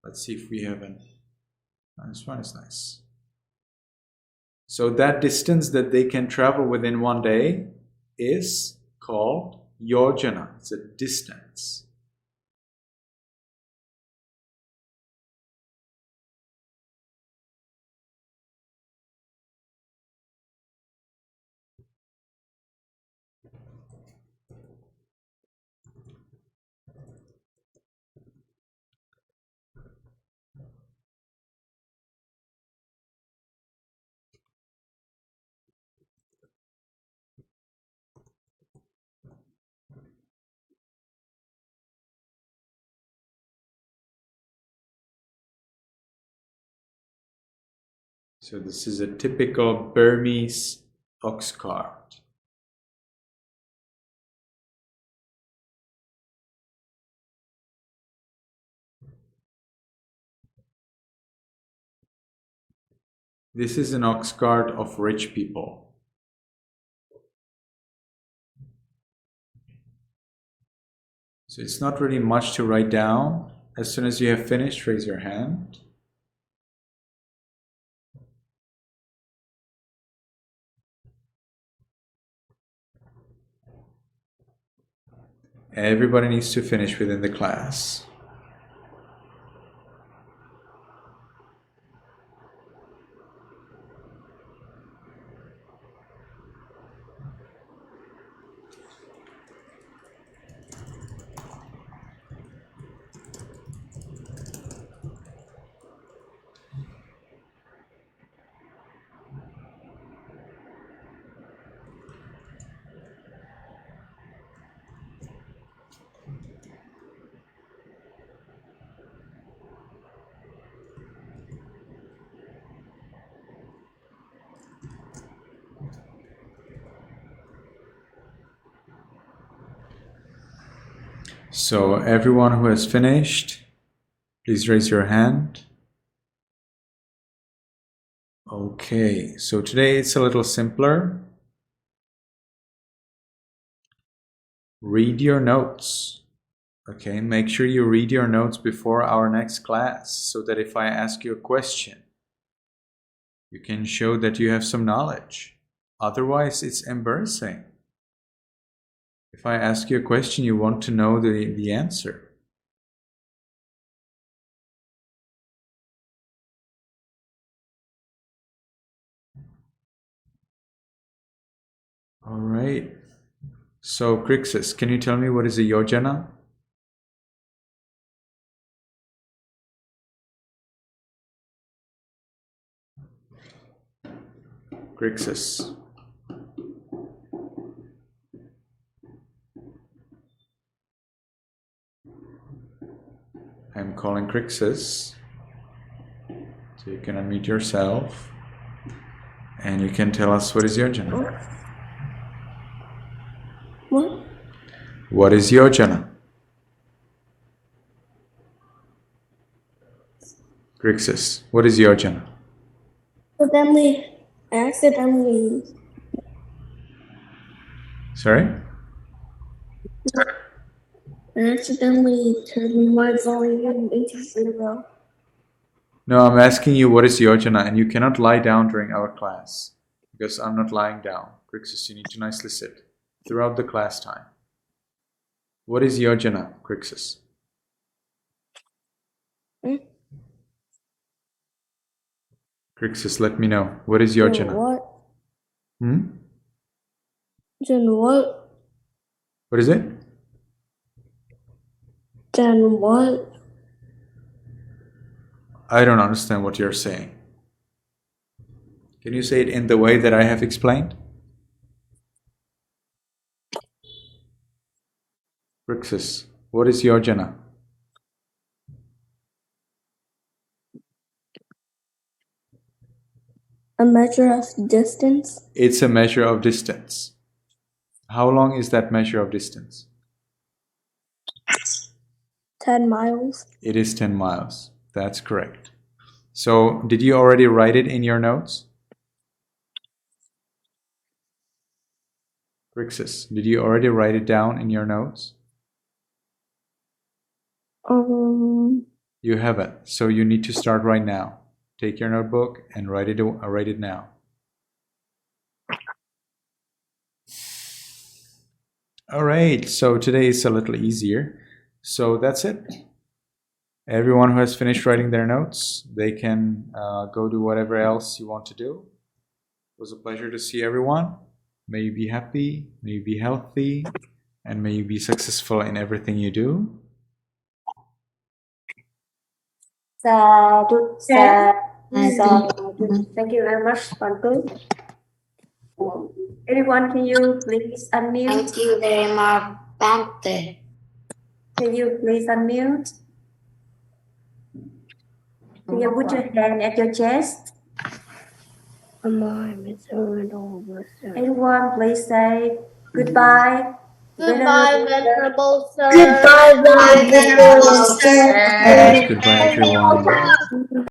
[SPEAKER 1] Let's see if we have an. This one is nice. So that distance that they can travel within 1 day is called Yojana. It's a distance. So this is a typical Burmese ox cart. This is an ox cart of rich people. So it's not really much to write down. As soon as you have finished, raise your hand. Everybody needs to finish within the class. So everyone who has finished, please raise your hand. Okay, so today it's a little simpler. Read your notes. Okay, make sure you read your notes before our next class so that if I ask you a question, you can show that you have some knowledge. Otherwise, it's embarrassing. If I ask you a question, you want to know the answer. All right. So, Crixus, can you tell me what is a yojana? Crixus. I'm calling Crixus. So you can unmute yourself. And you can tell us what is yojana.
[SPEAKER 4] What?
[SPEAKER 1] What is yojana? Crixus, what is yojana?
[SPEAKER 4] Accidentally.
[SPEAKER 1] Sorry?
[SPEAKER 4] Accidentally turned my volume into 0.
[SPEAKER 1] No, I'm asking you what is yojana, and you cannot lie down during our class because I'm not lying down. Crixus, you need to nicely sit throughout the class time. What is yojana, Crixus? Crixus, let me know. What is yojana?
[SPEAKER 4] What?
[SPEAKER 1] Hmm?
[SPEAKER 4] Then what?
[SPEAKER 1] What is it?
[SPEAKER 4] Then what?
[SPEAKER 1] I don't understand what you're saying. Can you say it in the way that I have explained? Crixus, what is yojana?
[SPEAKER 4] A measure of distance?
[SPEAKER 1] It's a measure of distance. How long is that measure of distance?
[SPEAKER 4] 10 miles.
[SPEAKER 1] It is 10 miles. That's correct. So, did you already write it in your notes? Crixus, did you already write it down in your notes? You haven't. So you need to start right now. Take your notebook and write it now. All right. So today is a little easier. So that's it. Everyone who has finished writing their notes, they can go do whatever else you want to do. It was a pleasure to see everyone. May you be happy, may you be healthy, and may you be successful in everything you do.
[SPEAKER 2] Sadhu, sadhu. Thank you very much, Bantu. Everyone, can you please unmute?
[SPEAKER 7] Thank you very much, Bante.
[SPEAKER 2] Can you please unmute? Can you put your hand at your chest? Everyone, please say goodbye.
[SPEAKER 6] Goodbye, Venerable Sir.
[SPEAKER 3] Goodbye, Venerable Sir.
[SPEAKER 1] Goodbye, everyone.